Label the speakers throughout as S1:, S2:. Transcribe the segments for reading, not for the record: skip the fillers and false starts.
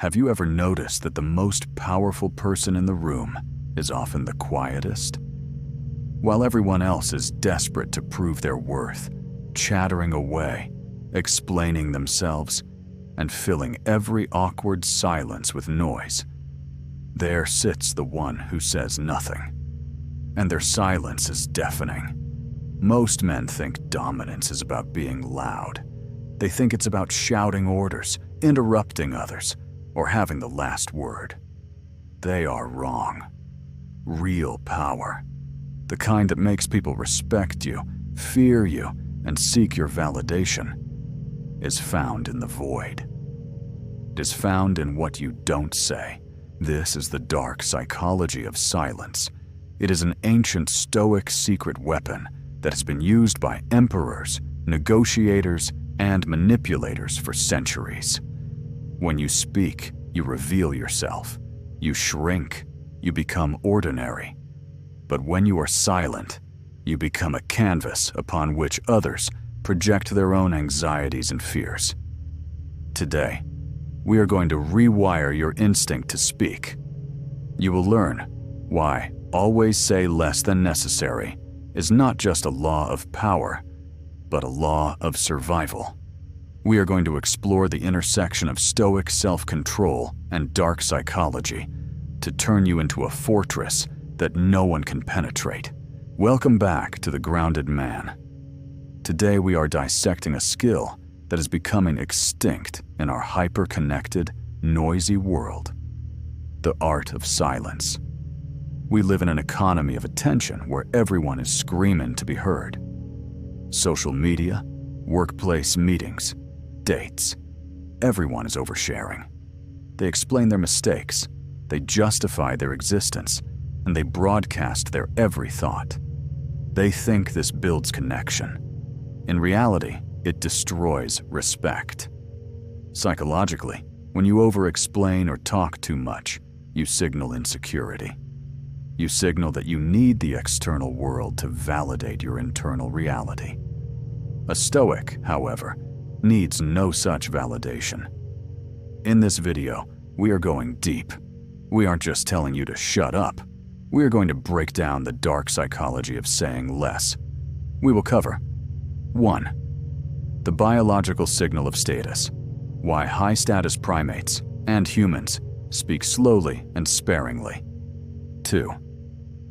S1: Have you ever noticed that the most powerful person in the room is often the quietest? While everyone else is desperate to prove their worth, chattering away, explaining themselves, and filling every awkward silence with noise, there sits the one who says nothing. And their silence is deafening. Most men think dominance is about being loud. They think it's about shouting orders, interrupting others, or having the last word. They are wrong. Real power, the kind that makes people respect you, fear you, and seek your validation, is found in the void. It is found in what you don't say. This is the dark psychology of silence. It is an ancient Stoic secret weapon that has been used by emperors, negotiators, and manipulators for centuries. When you speak, you reveal yourself. You shrink. You become ordinary. But when you are silent, you become a canvas upon which others project their own anxieties and fears. Today, we are going to rewire your instinct to speak. You will learn why always say less than necessary is not just a law of power, but a law of survival. We are going to explore the intersection of Stoic self-control and dark psychology to turn you into a fortress that no one can penetrate. Welcome back to the Grounded Man. Today we are dissecting a skill that is becoming extinct in our hyper-connected, noisy world: the art of silence. We live in an economy of attention where everyone is screaming to be heard. Social media, workplace meetings, dates. Everyone is oversharing. They explain their mistakes, they justify their existence, and they broadcast their every thought. They think this builds connection. In reality, it destroys respect. Psychologically, when you over-explain or talk too much, you signal insecurity. You signal that you need the external world to validate your internal reality. A Stoic, however, needs no such validation. In this video, we are going deep. We aren't just telling you to shut up. We are going to break down the dark psychology of saying less. We will cover 1. The biological signal of status. Why high-status primates and humans speak slowly and sparingly. 2.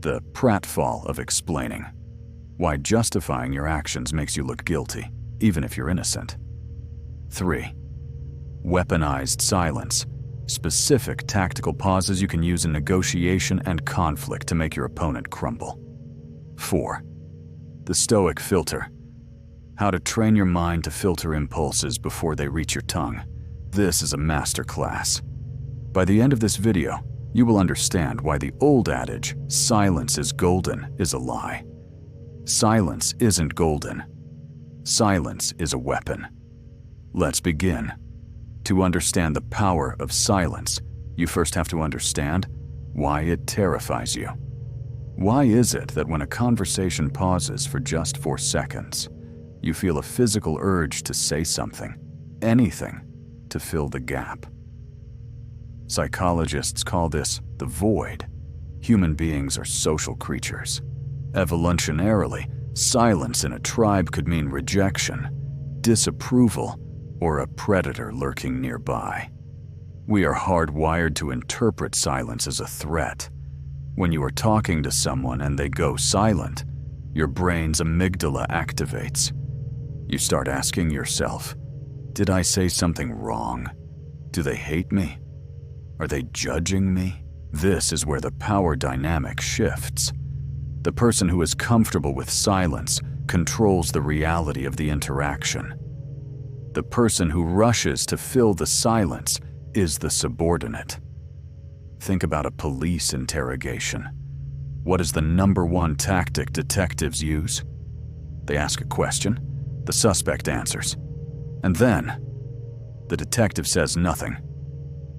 S1: The pratfall of explaining. Why justifying your actions makes you look guilty, even if you're innocent. 3. Weaponized silence. Specific tactical pauses you can use in negotiation and conflict to make your opponent crumble. 4. The Stoic filter. How to train your mind to filter impulses before they reach your tongue. This is a masterclass. By the end of this video, you will understand why the old adage, "silence is golden," is a lie. Silence isn't golden. Silence is a weapon. Let's begin. To understand the power of silence, you first have to understand why it terrifies you. Why is it that when a conversation pauses for just 4 seconds, you feel a physical urge to say something, anything, to fill the gap? Psychologists call this the void. Human beings are social creatures. Evolutionarily, silence in a tribe could mean rejection, disapproval, or a predator lurking nearby. We are hardwired to interpret silence as a threat. When you are talking to someone and they go silent, your brain's amygdala activates. You start asking yourself, did I say something wrong? Do they hate me? Are they judging me? This is where the power dynamic shifts. The person who is comfortable with silence controls the reality of the interaction. The person who rushes to fill the silence is the subordinate. Think about a police interrogation. What is the #1 tactic detectives use? They ask a question, the suspect answers, and then the detective says nothing.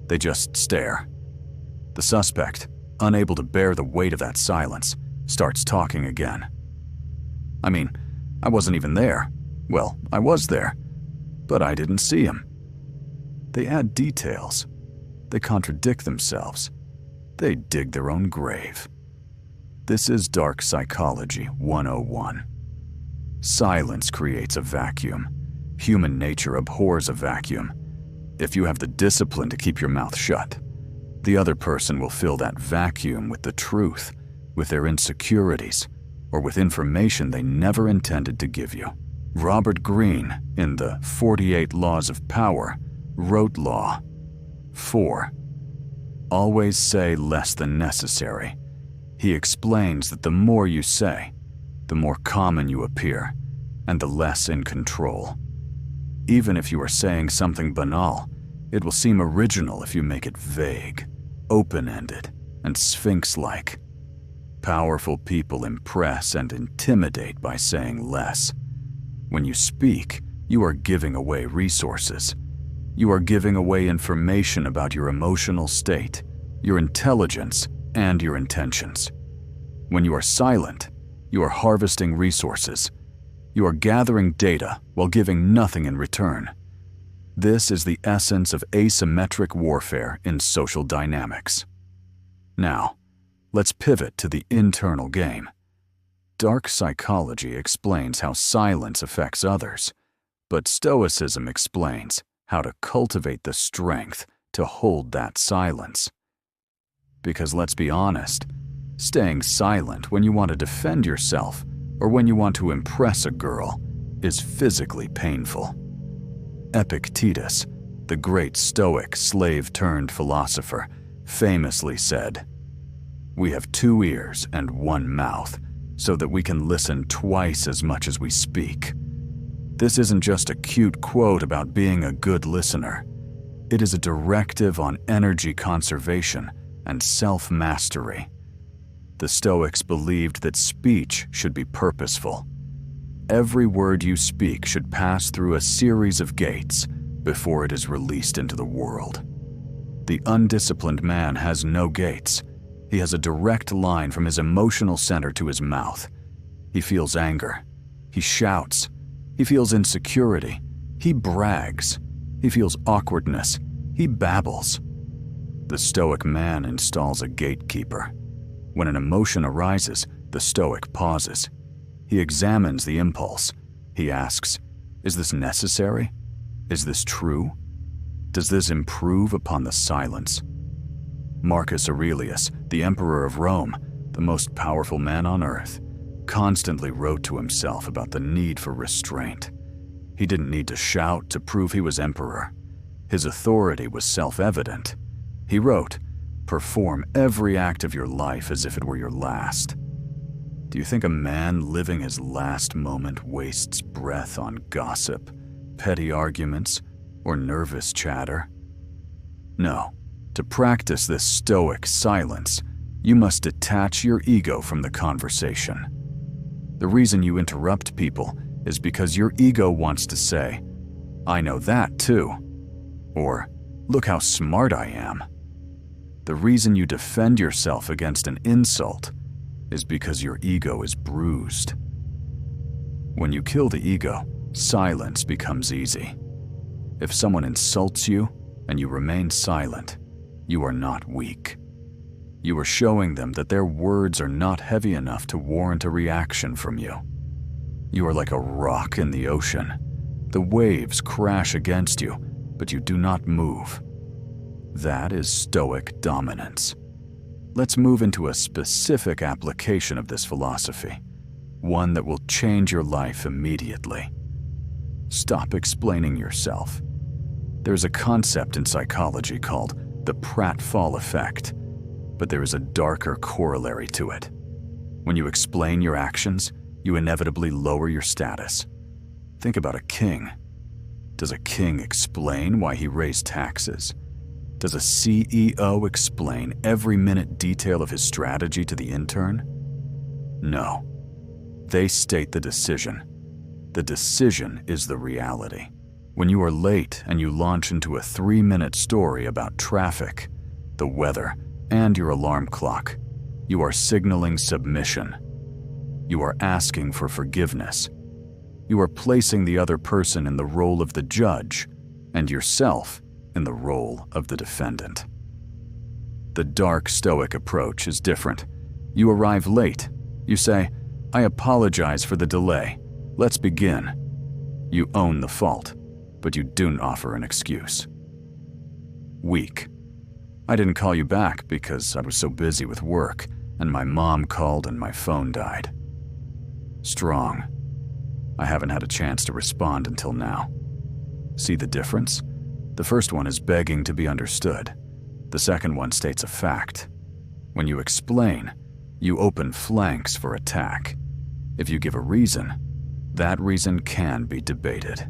S1: They just stare. The suspect, unable to bear the weight of that silence, starts talking again. I mean, I wasn't even there. Well, I was there, but I didn't see him. They add details. They contradict themselves. They dig their own grave. This is Dark Psychology 101. Silence creates a vacuum. Human nature abhors a vacuum. If you have the discipline to keep your mouth shut, the other person will fill that vacuum with the truth, with their insecurities, or with information they never intended to give you. Robert Greene, in the 48 Laws of Power, wrote Law 4. Always say less than necessary. He explains that the more you say, the more common you appear, and the less in control. Even if you are saying something banal, it will seem original if you make it vague, open-ended, and sphinx-like. Powerful people impress and intimidate by saying less. When you speak, you are giving away resources. You are giving away information about your emotional state, your intelligence, and your intentions. When you are silent, you are harvesting resources. You are gathering data while giving nothing in return. This is the essence of asymmetric warfare in social dynamics. Now, let's pivot to the internal game. Dark psychology explains how silence affects others, but Stoicism explains how to cultivate the strength to hold that silence. Because let's be honest, staying silent when you want to defend yourself or when you want to impress a girl is physically painful. Epictetus, the great Stoic slave-turned-philosopher, famously said, "We have 2 ears and 1 mouth, so that we can listen twice as much as we speak." This isn't just a cute quote about being a good listener. It is a directive on energy conservation and self-mastery. The Stoics believed that speech should be purposeful. Every word you speak should pass through a series of gates before it is released into the world. The undisciplined man has no gates. He has a direct line from his emotional center to his mouth. He feels anger. He shouts. He feels insecurity. He brags. He feels awkwardness. He babbles. The Stoic man installs a gatekeeper. When an emotion arises, the Stoic pauses. He examines the impulse. He asks, "Is this necessary? Is this true? Does this improve upon the silence?" Marcus Aurelius, the emperor of Rome, the most powerful man on earth, constantly wrote to himself about the need for restraint. He didn't need to shout to prove he was emperor. His authority was self-evident. He wrote, "Perform every act of your life as if it were your last." Do you think a man living his last moment wastes breath on gossip, petty arguments, or nervous chatter? No. To practice this Stoic silence, you must detach your ego from the conversation. The reason you interrupt people is because your ego wants to say, "I know that too," or "Look how smart I am." The reason you defend yourself against an insult is because your ego is bruised. When you kill the ego, silence becomes easy. If someone insults you and you remain silent, you are not weak. You are showing them that their words are not heavy enough to warrant a reaction from you. You are like a rock in the ocean. The waves crash against you, but you do not move. That is Stoic dominance. Let's move into a specific application of this philosophy, one that will change your life immediately. Stop explaining yourself. There's a concept in psychology called the pratfall effect, but there is a darker corollary to it. When you explain your actions, you inevitably lower your status. Think about a king. Does a king explain why he raised taxes? Does a CEO explain every minute detail of his strategy to the intern? No. They state the decision. The decision is the reality. When you are late and you launch into a 3-minute story about traffic, the weather, and your alarm clock, you are signaling submission. You are asking for forgiveness. You are placing the other person in the role of the judge and yourself in the role of the defendant. The dark Stoic approach is different. You arrive late. You say, "I apologize for the delay. Let's begin." You own the fault, but you don't offer an excuse. Weak. I didn't call you back because I was so busy with work, and my mom called and my phone died. Strong. I haven't had a chance to respond until now. See the difference? The first one is begging to be understood. The second one states a fact. When you explain, you open flanks for attack. If you give a reason, that reason can be debated.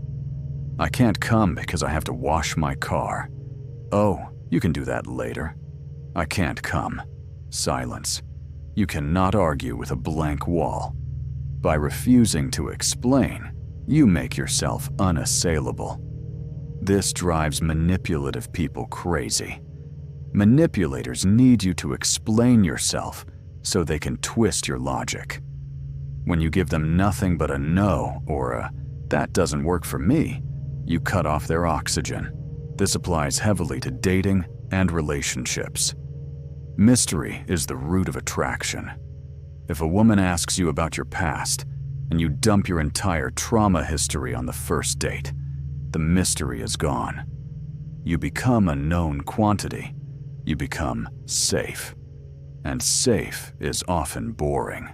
S1: I can't come because I have to wash my car. Oh, you can do that later. I can't come. Silence. You cannot argue with a blank wall. By refusing to explain, you make yourself unassailable. This drives manipulative people crazy. Manipulators need you to explain yourself so they can twist your logic. When you give them nothing but a no or a "that doesn't work for me," you cut off their oxygen. This applies heavily to dating and relationships. Mystery is the root of attraction. If a woman asks you about your past and you dump your entire trauma history on the first date, the mystery is gone. You become a known quantity. You become safe. And safe is often boring.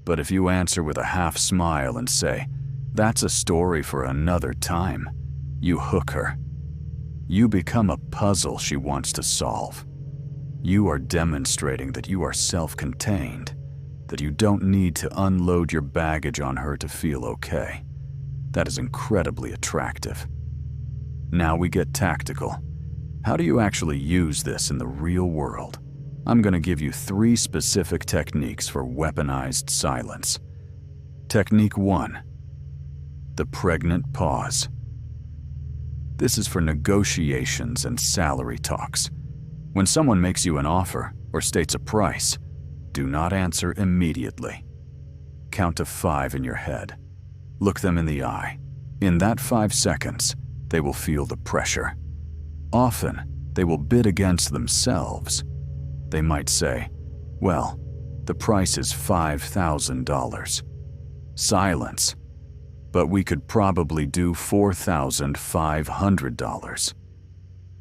S1: But if you answer with a half smile and say, "That's a story for another time," you hook her. You become a puzzle she wants to solve. You are demonstrating that you are self-contained, that you don't need to unload your baggage on her to feel okay. That is incredibly attractive. Now we get tactical. How do you actually use this in the real world? I'm going to give you 3 specific techniques for weaponized silence. Technique 1. The pregnant pause. This is for negotiations and salary talks. When someone makes you an offer or states a price, do not answer immediately. Count to 5 in your head. Look them in the eye. In that 5 seconds, they will feel the pressure. Often, they will bid against themselves. They might say, "Well, the price is $5,000. Silence. But we could probably do $4,500.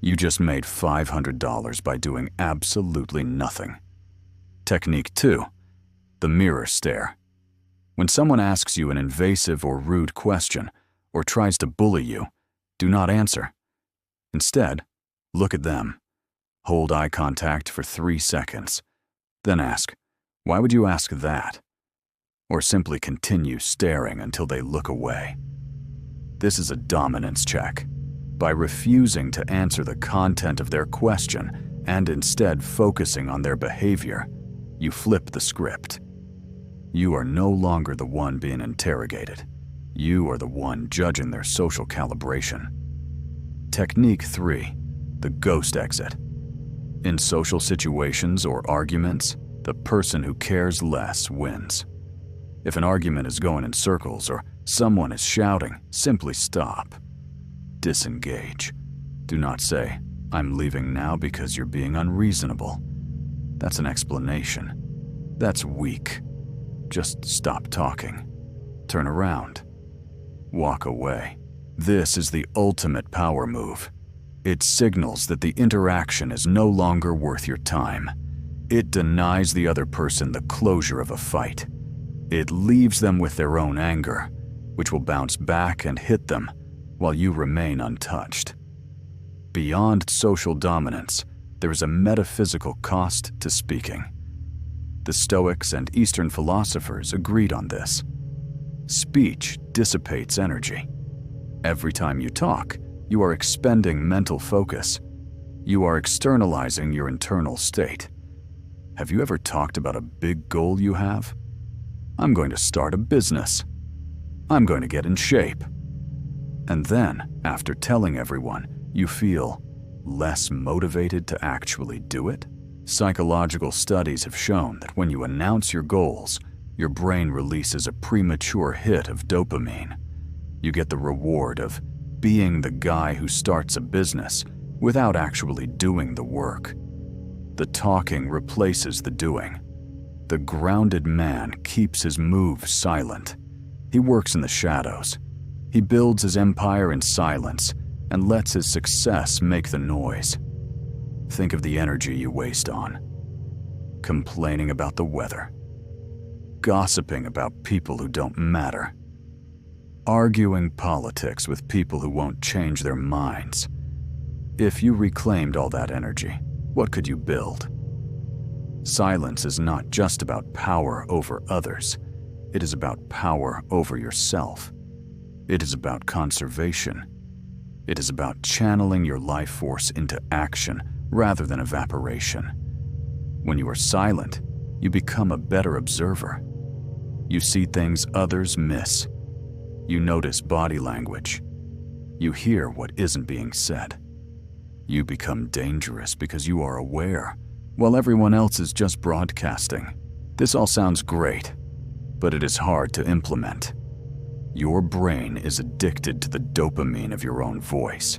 S1: You just made $500 by doing absolutely nothing. Technique 2. The mirror stare. When someone asks you an invasive or rude question or tries to bully you, do not answer. Instead, look at them. Hold eye contact for 3 seconds. Then ask, "Why would you ask that?" Or simply continue staring until they look away. This is a dominance check. By refusing to answer the content of their question and instead focusing on their behavior, you flip the script. You are no longer the one being interrogated. You are the one judging their social calibration. Technique 3. The ghost exit. In social situations or arguments, the person who cares less wins. If an argument is going in circles or someone is shouting, simply stop. Disengage. Do not say, "I'm leaving now because you're being unreasonable." That's an explanation. That's weak. Just stop talking. Turn around. Walk away. This is the ultimate power move. It signals that the interaction is no longer worth your time. It denies the other person the closure of a fight. It leaves them with their own anger, which will bounce back and hit them while you remain untouched. Beyond social dominance, there is a metaphysical cost to speaking. The Stoics and Eastern philosophers agreed on this. Speech dissipates energy. Every time you talk, you are expending mental focus. You are externalizing your internal state. Have you ever talked about a big goal you have? I'm going to start a business. I'm going to get in shape. And then, after telling everyone, you feel less motivated to actually do it? Psychological studies have shown that when you announce your goals, your brain releases a premature hit of dopamine. You get the reward of being the guy who starts a business without actually doing the work. The talking replaces the doing. The grounded man keeps his moves silent. He works in the shadows. He builds his empire in silence and lets his success make the noise. Think of the energy you waste on complaining about the weather, gossiping about people who don't matter, arguing politics with people who won't change their minds. If you reclaimed all that energy, what could you build? Silence is not just about power over others. It is about power over yourself. It is about conservation. It is about channeling your life force into action rather than evaporation. When you are silent, you become a better observer. You see things others miss. You notice body language. You hear what isn't being said. You become dangerous because you are aware, while everyone else is just broadcasting. This all sounds great, but it is hard to implement. Your brain is addicted to the dopamine of your own voice.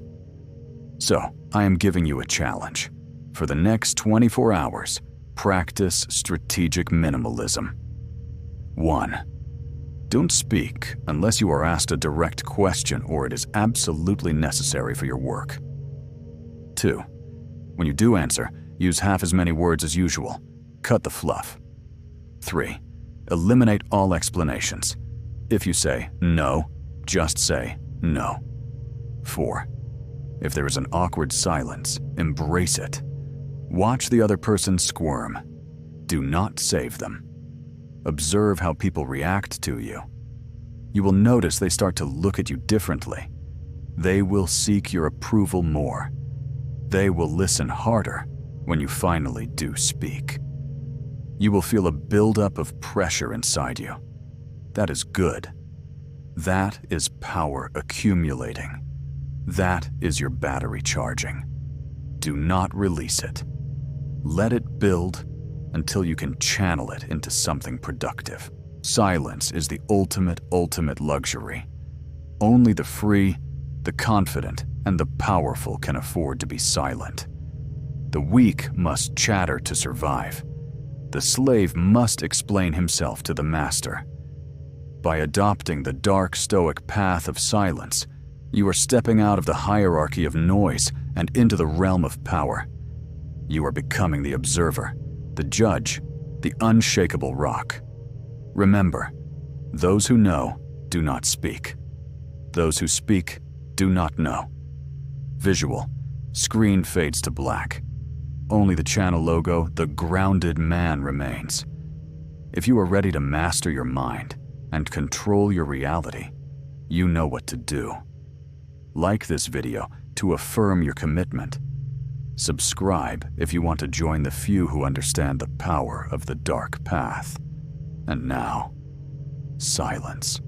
S1: So, I am giving you a challenge. For the next 24 hours, practice strategic minimalism. 1. Don't speak unless you are asked a direct question or it is absolutely necessary for your work. 2. When you do answer, use half as many words as usual. Cut the fluff. 3. Eliminate all explanations. If you say no, just say no. 4. If there is an awkward silence, embrace it. Watch the other person squirm. Do not save them. Observe how people react to you. You will notice they start to look at you differently. They will seek your approval more. They will listen harder when you finally do speak. You will feel a buildup of pressure inside you. That is good. That is power accumulating. That is your battery charging. Do not release it. Let it build until you can channel it into something productive. Silence is the ultimate luxury. Only the free, the confident, and the powerful can afford to be silent. The weak must chatter to survive. The slave must explain himself to the master. By adopting the dark Stoic path of silence, you are stepping out of the hierarchy of noise and into the realm of power. You are becoming the observer, the judge, the unshakable rock. Remember, those who know do not speak. Those who speak do not know. Visual. Screen fades to black. Only the channel logo, the grounded man, remains. If you are ready to master your mind and control your reality, you know what to do. Like this video to affirm your commitment. Subscribe if you want to join the few who understand the power of the dark path. And now, silence.